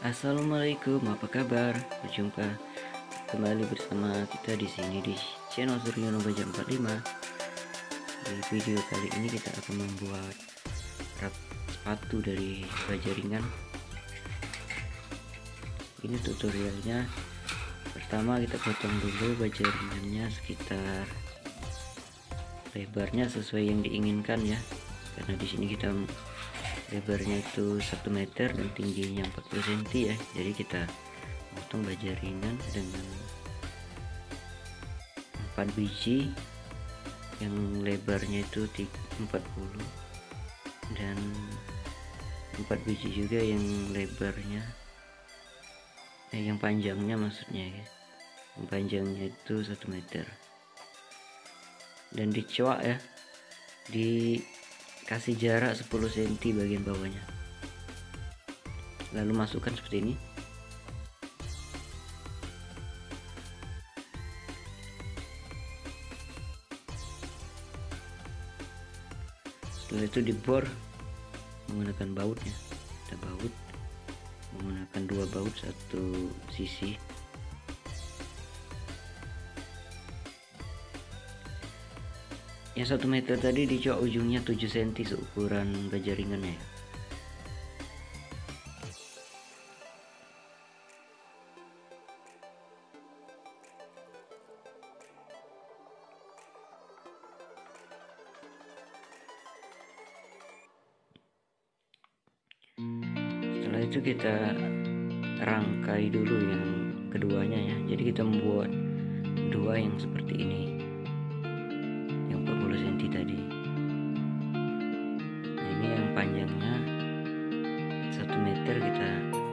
Assalamualaikum, apa kabar? Berjumpa kembali bersama kita di sini di channel Suryono Baja 45. Di video kali ini kita akan membuat rak sepatu dari baja ringan. Ini tutorialnya. Pertama kita potong dulu baja ringannya sekitar lebarnya sesuai yang diinginkan ya. Karena di sini kita lebarnya itu 1 meter dan tingginya 40 cm ya, jadi kita potong baja ringan dengan 4 biji yang lebarnya itu 40 dan 4 biji juga yang lebarnya yang panjangnya maksudnya ya, yang panjangnya itu 1 meter dan dicuak ya, kasih jarak 10 cm bagian bawahnya, lalu masukkan seperti ini. Setelah itu dibor menggunakan bautnya, kita baut menggunakan 2 baut satu sisi. Yang 1 meter tadi dicuak ujungnya 7 cm seukuran baja ringannya. Setelah itu kita rangkai dulu yang keduanya ya. Jadi kita membuat 2 yang seperti ini, yang 40 cm tadi. Nah, ini yang panjangnya 1 meter kita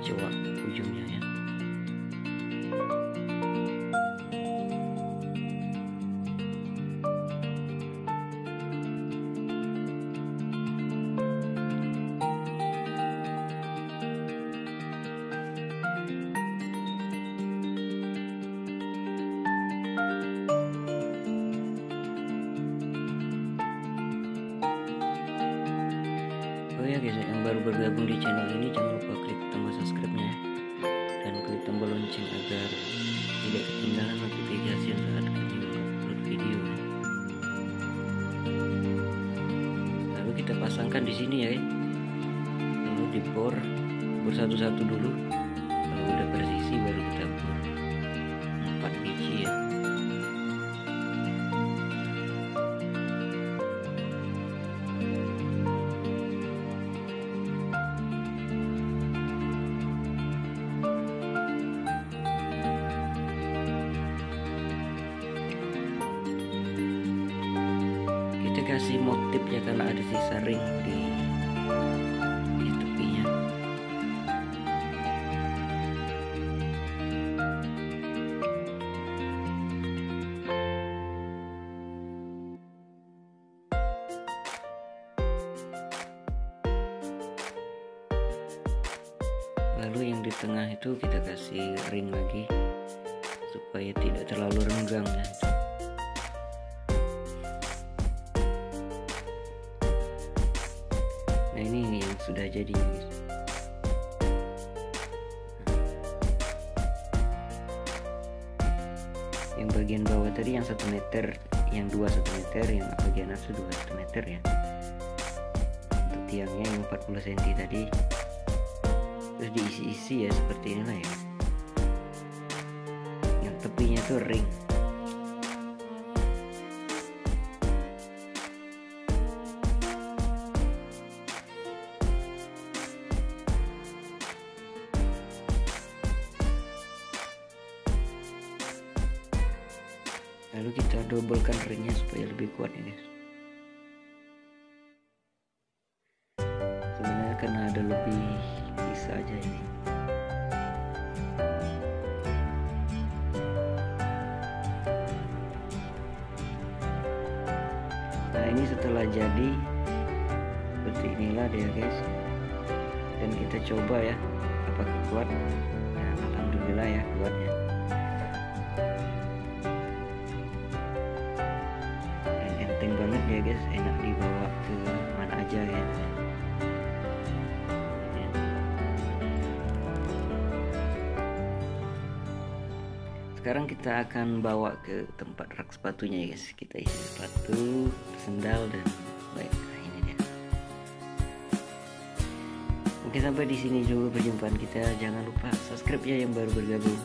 cuak ujungnya ya. Oh ya guys, yang baru bergabung di channel ini jangan lupa klik tombol subscribe-nya dan klik tombol lonceng agar tidak ketinggalan notifikasi saat kami upload video ya. Lalu kita pasangkan di sini ya, lalu dibor satu-satu dulu. Kalau udah persisi baru kita bor 4 biji ya. Kasih motif ya karena ada sisa ring di tepinya. Lalu yang di tengah itu kita kasih ring lagi supaya tidak terlalu renggang ya. Nah ini yang sudah jadi guys. Yang bagian bawah tadi yang 1 meter, yang 2 1 meter, yang bagian atas 2 1 meter ya. Untuk tiangnya yang 40 cm tadi, terus diisi-isi ya seperti inilah ya. Yang tepinya tuh ring. Lalu kita dobelkan ringnya supaya lebih kuat ya guys. Sebenarnya karena ada lebih sisa aja ini. Nah ini setelah jadi seperti inilah dia guys. Dan kita coba ya apakah kuat. Nah alhamdulillah ya kuatnya. Enteng banget ya guys, enak dibawa ke mana aja ya. sekarang kita akan bawa ke tempat rak sepatunya ya guys. Kita isi sepatu, sendal, dan baik, nah ini dia. Oke, sampai di sini dulu perjumpaan kita. Jangan lupa subscribe ya yang baru bergabung.